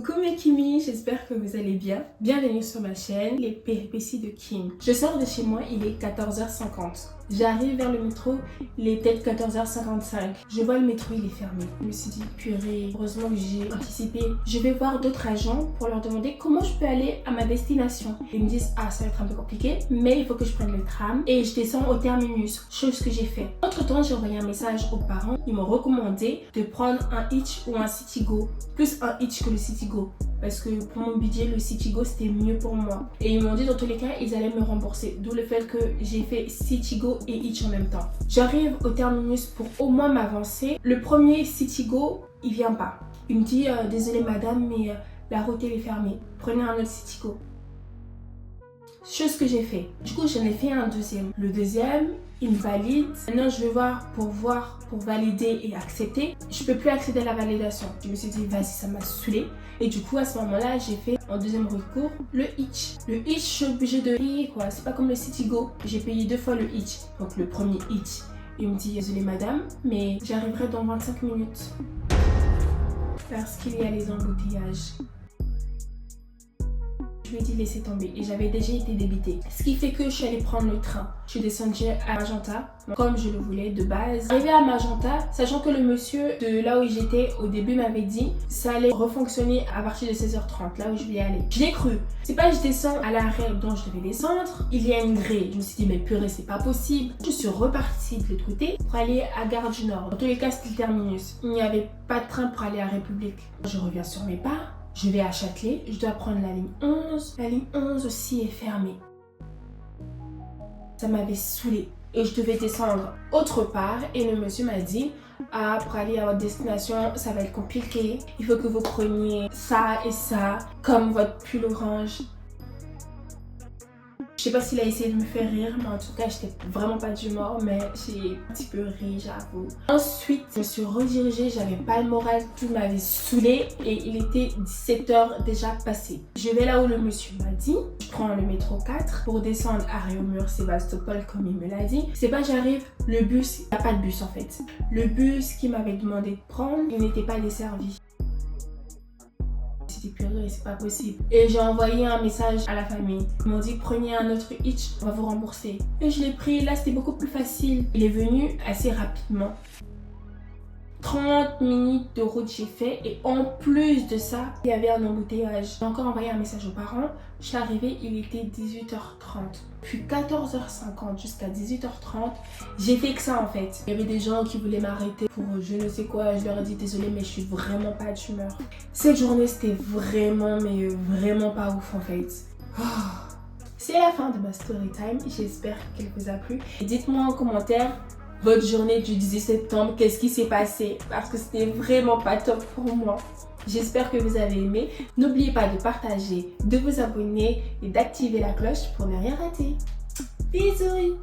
Coucou mes Kimi, j'espère que vous allez bien. Bienvenue sur ma chaîne, les péripéties de Kim. Je sors de chez moi, il est 14h50. J'arrive vers le métro, il est peut-être 14h55. Je vois le métro, il est fermé. Je me suis dit, purée, heureusement que j'ai anticipé. Je vais voir d'autres agents pour leur demander comment je peux aller à ma destination. Ils me disent, ah ça va être un peu compliqué, mais il faut que je prenne le tram et je descends au terminus, chose que j'ai fait. Entre temps, j'ai envoyé un message aux parents. Ils m'ont recommandé de prendre un Hitch ou un Citigo, plus un Hitch que le Citigo. Parce que pour mon budget, le Citigo c'était mieux pour moi. Et ils m'ont dit dans tous les cas, ils allaient me rembourser. D'où le fait que j'ai fait Citigo et Hitch en même temps. J'arrive au terminus pour au moins m'avancer. Le premier Citigo, il vient pas. Il me dit, désolé madame, mais la route elle est fermée. Prenez un autre Citigo. Chose que j'ai fait. Du coup, j'en ai fait un deuxième. Le deuxième, il me valide. Maintenant, je vais voir, pour valider et accepter. Je peux plus accéder à la validation. Je me suis dit, vas-y, ça m'a saoulé. Et du coup, à ce moment-là, j'ai fait en deuxième recours le Hitch. Le Hitch, je suis obligée de payer quoi. C'est pas comme le Citigo. J'ai payé 2 fois le Hitch. Donc le premier Hitch. Il me dit, désolé madame, mais j'arriverai dans 25 minutes. Parce qu'il y a les embouteillages. Je lui ai dit laisser tomber et j'avais déjà été débitée. Ce qui fait que je suis allée prendre le train. Je suis descendue à Magenta, comme je le voulais de base. Arrivée à Magenta, sachant que le monsieur de là où j'étais au début m'avait dit ça allait refonctionner à partir de 16h30, là où je voulais aller. Je l'ai cru. C'est pas je descends à l'arrêt dont je devais descendre, il y a une grille. Je me suis dit mais purée, c'est pas possible. Je suis repartie de l'autre côté pour aller à Gare du Nord. Dans tous les cas, c'était le terminus. Il n'y avait pas de train pour aller à République. Je reviens sur mes pas. Je vais à Châtelet, je dois prendre la ligne 11. La ligne 11 aussi est fermée. Ça m'avait saoulée. Et je devais descendre autre part. Et le monsieur m'a dit, ah, pour aller à votre destination, ça va être compliqué. Il faut que vous preniez ça et ça, comme votre pull orange. Je sais pas s'il a essayé de me faire rire, mais en tout cas, j'étais vraiment pas d'humeur, mais j'ai un petit peu ri, j'avoue. Ensuite, je me suis redirigée, j'avais pas le moral, tout m'avait saoulée et il était 17h déjà passé. Je vais là où le monsieur m'a dit, je prends le métro 4 pour descendre à Réaumur, Sébastopol, comme il me l'a dit. C'est pas j'arrive, le bus, il n'y a pas de bus en fait. Le bus qu'il m'avait demandé de prendre, il n'était pas desservi. C'était purée, c'est pas possible. Et j'ai envoyé un message à la famille. Ils m'ont dit prenez un autre Hitch, on va vous rembourser. Et je l'ai pris, là c'était beaucoup plus facile. Il est venu assez rapidement. 30 minutes de route j'ai fait et en plus de ça, il y avait un embouteillage. J'ai encore envoyé un message aux parents. Je suis arrivée, il était 18h30. Puis 14h50 jusqu'à 18h30, j'ai fait que ça en fait. Il y avait des gens qui voulaient m'arrêter pour je ne sais quoi. Je leur ai dit désolé mais je suis vraiment pas d'humeur. Cette journée c'était vraiment mais vraiment pas ouf en fait. C'est la fin de ma story time. J'espère qu'elle vous a plu. Et dites-moi en commentaire votre journée du 18 septembre, qu'est-ce qui s'est passé? Parce que c'était vraiment pas top pour moi. J'espère que vous avez aimé. N'oubliez pas de partager, de vous abonner et d'activer la cloche pour ne rien rater. Bisous!